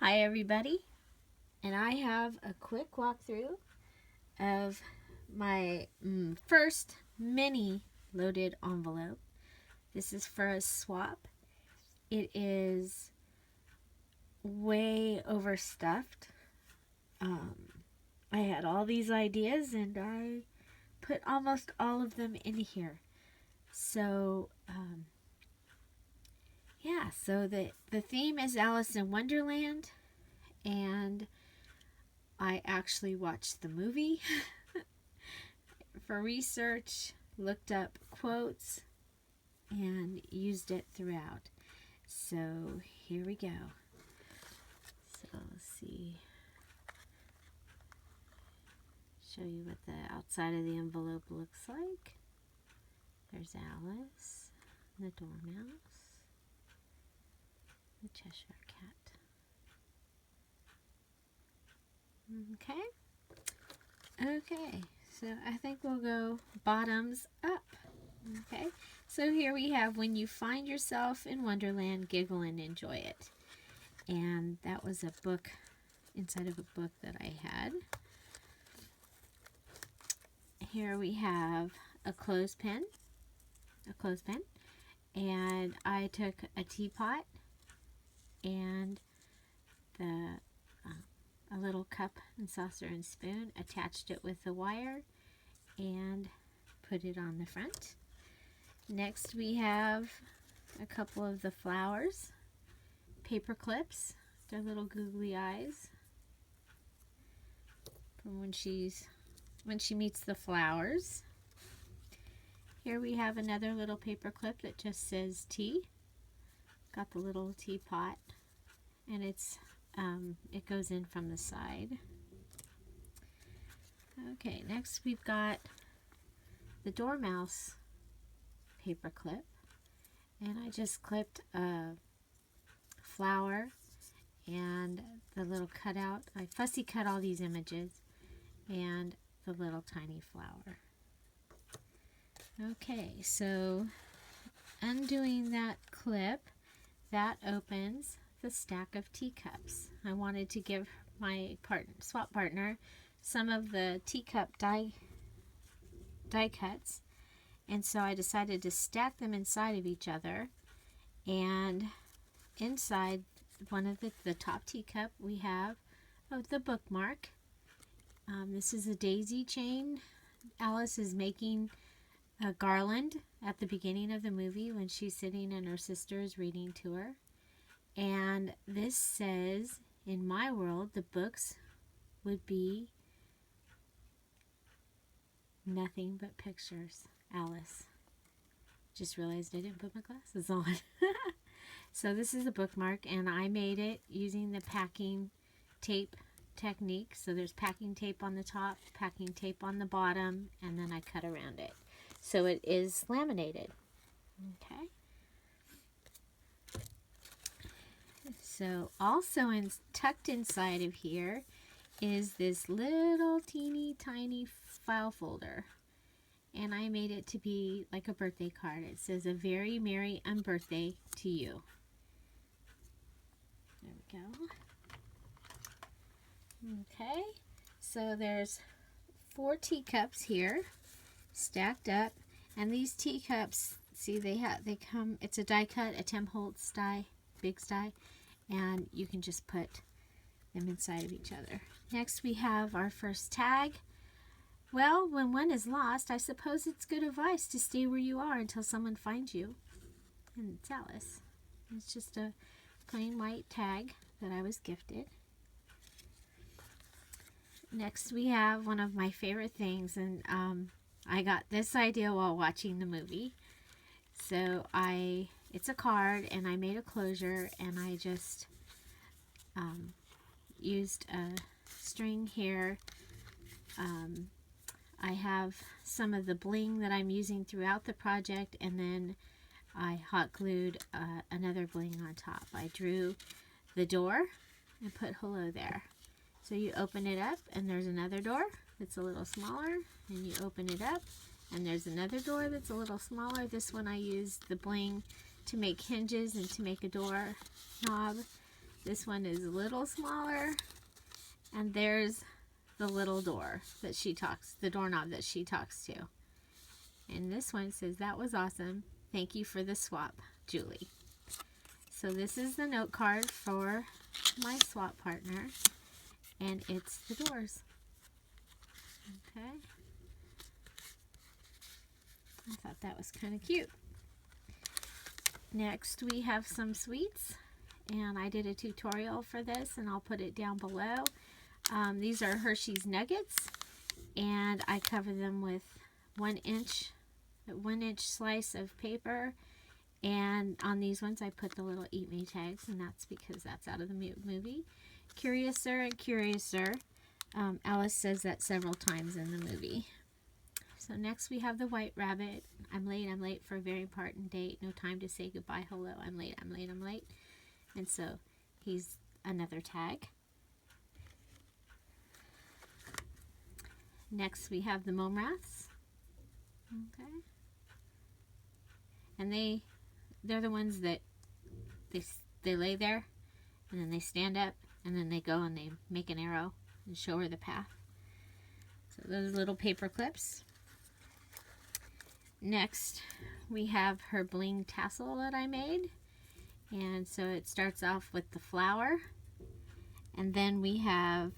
Hi everybody, and I have a quick walkthrough of my first mini loaded envelope. This is for a swap. It is way overstuffed. I had all these ideas and I put almost all of them in here. So so the theme is Alice in Wonderland, and I actually watched the movie for research, looked up quotes, and used it throughout. So here we go. So let's see. Show you what the outside of the envelope looks like. There's Alice, the dormouse, the Cheshire cat. Okay, so I think we'll go bottoms up. Okay, so here we have when you find yourself in Wonderland, giggle and enjoy it. And that was a book, inside of a book that I had. Here we have a clothespin, and I took a teapot and a little cup and saucer and spoon, attached it with the wire, and put it on the front. Next we have a couple of the flowers, paper clips, their little googly eyes from when she meets the flowers. Here we have another little paper clip that just says tea. Got the little teapot, and it goes in from the side. Okay, next we've got the dormouse paper clip, and I just clipped a flower and the little cutout. I fussy cut all these images and the little tiny flower. Okay, so undoing that clip, that opens the stack of teacups. I wanted to give my swap partner some of the teacup die cuts, and so I decided to stack them inside of each other. And inside one of the top teacup we have the bookmark. This is a daisy chain. Alice is making a garland at the beginning of the movie when she's sitting and her sister is reading to her. And this says, in my world, the books would be nothing but pictures. Alice. Just realized I didn't put my glasses on. So this is a bookmark, and I made it using the packing tape technique. So there's packing tape on the top, packing tape on the bottom, and then I cut around it. So it is laminated. Okay. So also tucked inside of here is this little teeny tiny file folder. And I made it to be like a birthday card. It says, "A very merry unbirthday to you." There we go. Okay, so there's 4 teacups here stacked up, and these teacups, see, they come, it's a die cut, a Tim Holtz die, big die, and you can just put them inside of each other. Next we have our first tag. Well, when one is lost, I suppose it's good advice to stay where you are until someone finds you. And it's Alice. It's just a plain white tag that I was gifted. Next we have one of my favorite things, and I got this idea while watching the movie. So it's a card, and I made a closure, and I just used a string here. I have some of the bling that I'm using throughout the project, and then I hot glued another bling on top. I drew the door and put hello there. So you open it up, and there's another door that's a little smaller, and you open it up, and there's another door that's a little smaller. This one I used the bling to make hinges and to make a door knob. This one is a little smaller, and there's the little door that she talks, the doorknob that she talks to. And this one says, "That was awesome. Thank you for the swap, Julie." So this is the note card for my swap partner, and it's the doors. Okay. I thought that was kind of cute. Next, we have some sweets, and I did a tutorial for this, and I'll put it down below. These are Hershey's Nuggets, and I cover them with 1 inch slice of paper, and on these ones I put the little Eat Me tags, and that's because that's out of the movie. Curiouser and Curiouser. Alice says that several times in the movie. So next we have the White Rabbit. I'm late for a very important date. No time to say goodbye, hello, I'm late. And so he's another tag. Next we have the Mome Rats. Okay. And they're the ones that they lay there, and then they stand up, and then they go and they make an arrow and show her the path. So those little paper clips. Next, we have her bling tassel that I made. And so it starts off with the flower. And then we have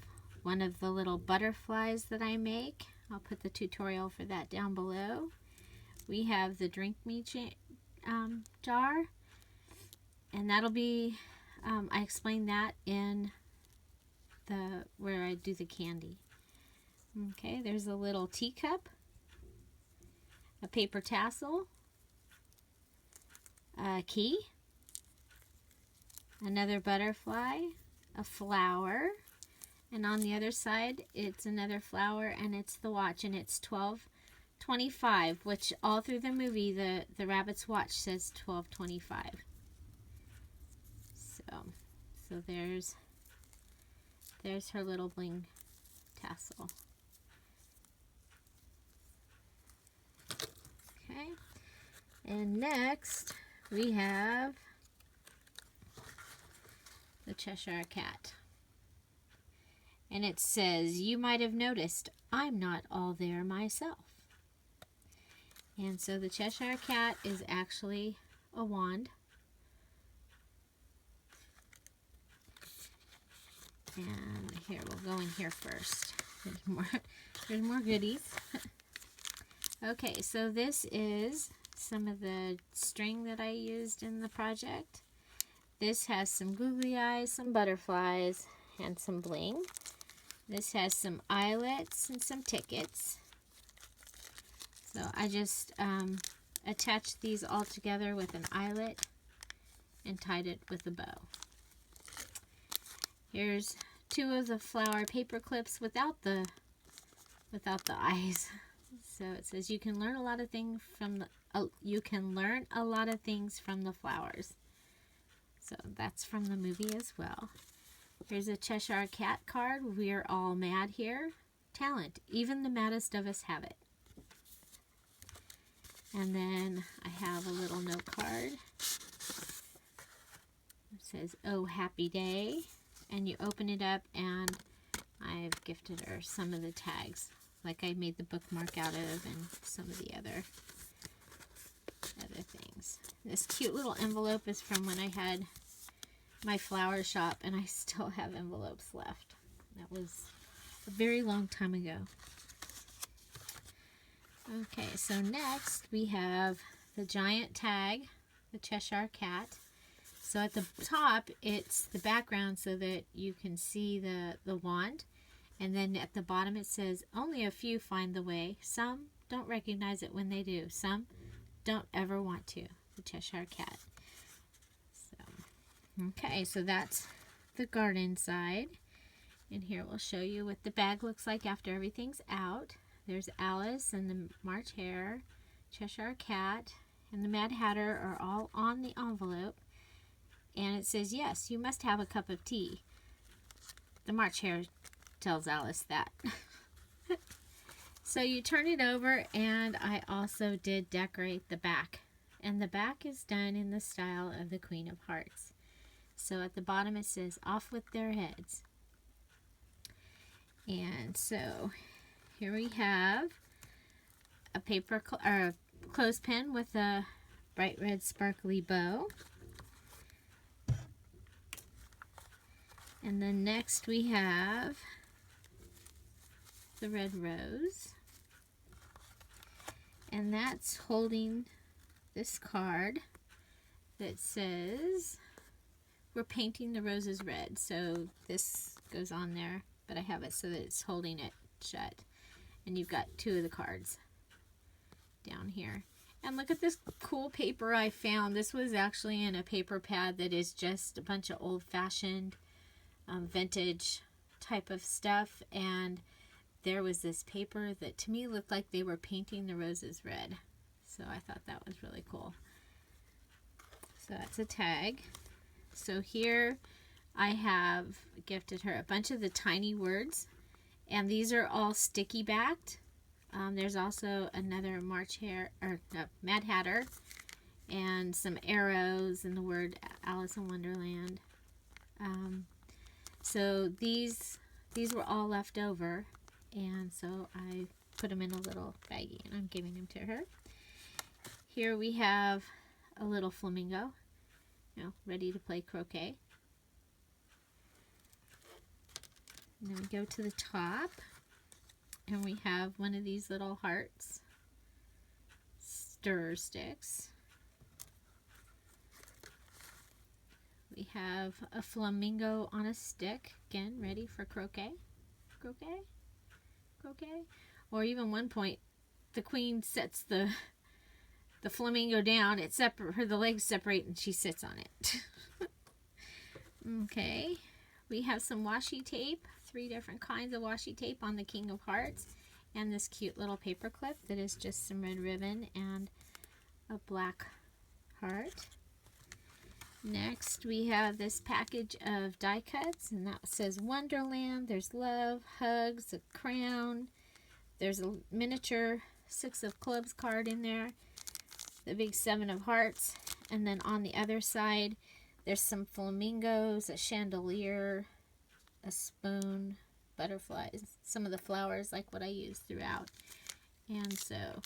one of the little butterflies that I make. I'll put the tutorial for that down below. We have the Drink Me jar. And that'll be, I explained that in where I do the candy. Okay, there's a little teacup, a paper tassel, a key, another butterfly, a flower, and on the other side it's another flower, and it's the watch, and it's 12:25, which all through the movie the rabbit's watch says 12:25. So there's her little bling tassel. Okay, and next we have the Cheshire Cat. And it says, "You might have noticed, I'm not all there myself." And so the Cheshire Cat is actually a wand. And here, we'll go in here first. There's more goodies. Okay, so this is some of the string that I used in the project. This has some googly eyes, some butterflies, and some bling. This has some eyelets and some tickets. So I just attached these all together with an eyelet and tied it with a bow. Here's 2 of the flower paper clips without the eyes. So it says, "You can learn a lot of things from the flowers." So that's from the movie as well. Here's a Cheshire Cat card. "We're all mad here. Talent. Even the maddest of us have it." And then I have a little note card. It says, "Oh, happy day." And you open it up, and I've gifted her some of the tags, like I made the bookmark out of, and some of the other things. This cute little envelope is from when I had my flower shop, and I still have envelopes left. That was a very long time ago. Okay, so next we have the giant tag, the Cheshire Cat. So at the top, it's the background so that you can see the wand. And then at the bottom it says, "Only a few find the way. Some don't recognize it when they do. Some don't ever want to." The Cheshire Cat. Okay, so that's the garden side. And here we'll show you what the bag looks like after everything's out. There's Alice and the March Hare, Cheshire Cat, and the Mad Hatter are all on the envelope. And it says, "Yes, you must have a cup of tea." The March Hare tells Alice that. So you turn it over, and I also did decorate the back. And the back is done in the style of the Queen of Hearts. So at the bottom it says, "Off with their heads." And so here we have a paper or a clothespin with a bright red sparkly bow. And then next we have the red rose. And that's holding this card that says, "We're painting the roses red." So this goes on there, but I have it so that it's holding it shut. And you've got two of the cards down here. And look at this cool paper I found. This was actually in a paper pad that is just a bunch of old-fashioned vintage type of stuff. And there was this paper that to me looked like they were painting the roses red. So I thought that was really cool. So that's a tag. So here I have gifted her a bunch of the tiny words. And these are all sticky backed. There's also another Mad Hatter, and some arrows and the word Alice in Wonderland. So these were all left over, and so I put them in a little baggie and I'm giving them to her. Here we have a little flamingo, ready to play croquet. And then we go to the top, and we have one of these little hearts, stir sticks. We have a flamingo on a stick, again, ready for croquet. Croquet? Croquet? Or even one point, the queen sets the flamingo down, the legs separate, and she sits on it. Okay, we have some washi tape, 3 different kinds of washi tape on the King of Hearts, and this cute little paper clip that is just some red ribbon and a black heart. Next, we have this package of die cuts, and that says Wonderland. There's love, hugs, a crown. There's a miniature 6 of clubs card in there, the big 7 of hearts, and then on the other side, there's some flamingos, a chandelier, a spoon, butterflies, some of the flowers like what I use throughout. And so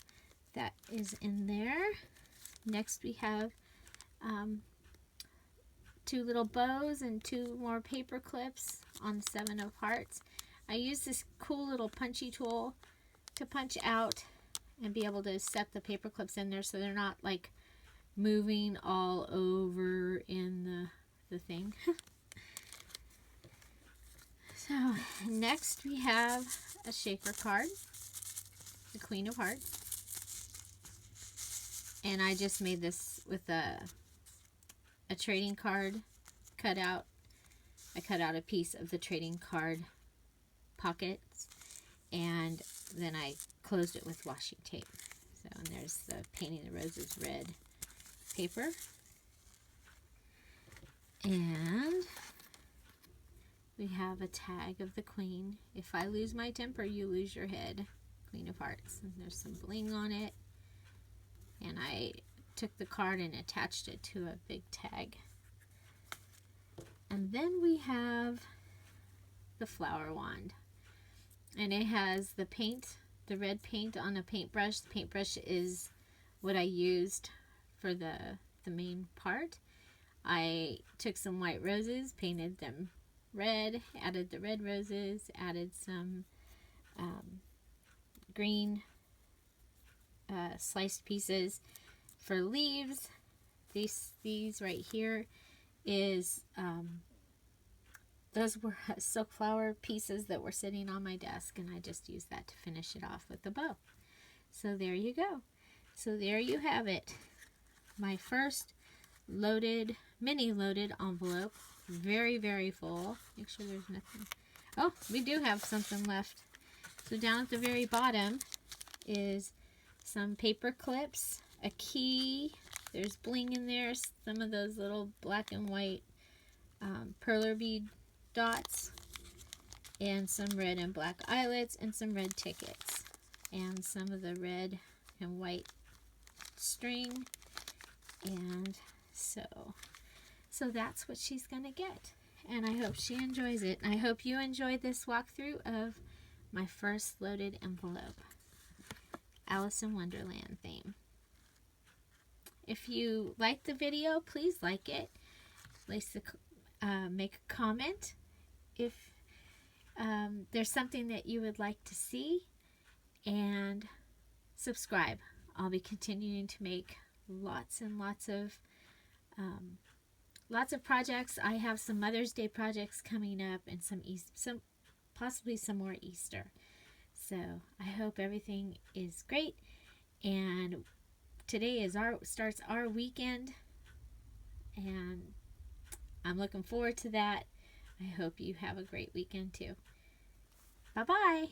that is in there. Next we have 2 little bows and 2 more paper clips on 7 of hearts. I use this cool little punchy tool to punch out and be able to set the paper clips in there so they're not like moving all over in the thing. So next we have a shaker card, the Queen of Hearts. And I just made this with a trading card cut out. I cut out a piece of the trading card pockets, and then I closed it with washi tape. So, and there's the Painting the Roses red paper. And we have a tag of the Queen. If I lose my temper, you lose your head. Queen of Hearts. And there's some bling on it. And I took the card and attached it to a big tag. And then we have the flower wand. And it has the paint, the red paint on a paintbrush. The paintbrush is what I used for the main part. I took some white roses, painted them red, added the red roses, added some green sliced pieces for leaves. These right here is those were silk flower pieces that were sitting on my desk, and I just used that to finish it off with the bow. So there you go. So there you have it. My first mini loaded envelope. Very, very full. Make sure there's nothing. Oh, we do have something left. So down at the very bottom is some paper clips, a key. There's bling in there. Some of those little black and white perler bead dots, and some red and black eyelets, and some red tickets, and some of the red and white string. And so So that's what she's going to get. And I hope she enjoys it. I hope you enjoyed this walkthrough of my first loaded envelope. Alice in Wonderland theme. If you liked the video, please like it. Make a comment if there's something that you would like to see, and subscribe. I'll be continuing to make lots and lots of projects. I have some Mother's Day projects coming up, and possibly some more Easter. So I hope everything is great, and today starts our weekend, and I'm looking forward to that. I hope you have a great weekend too. Bye-bye.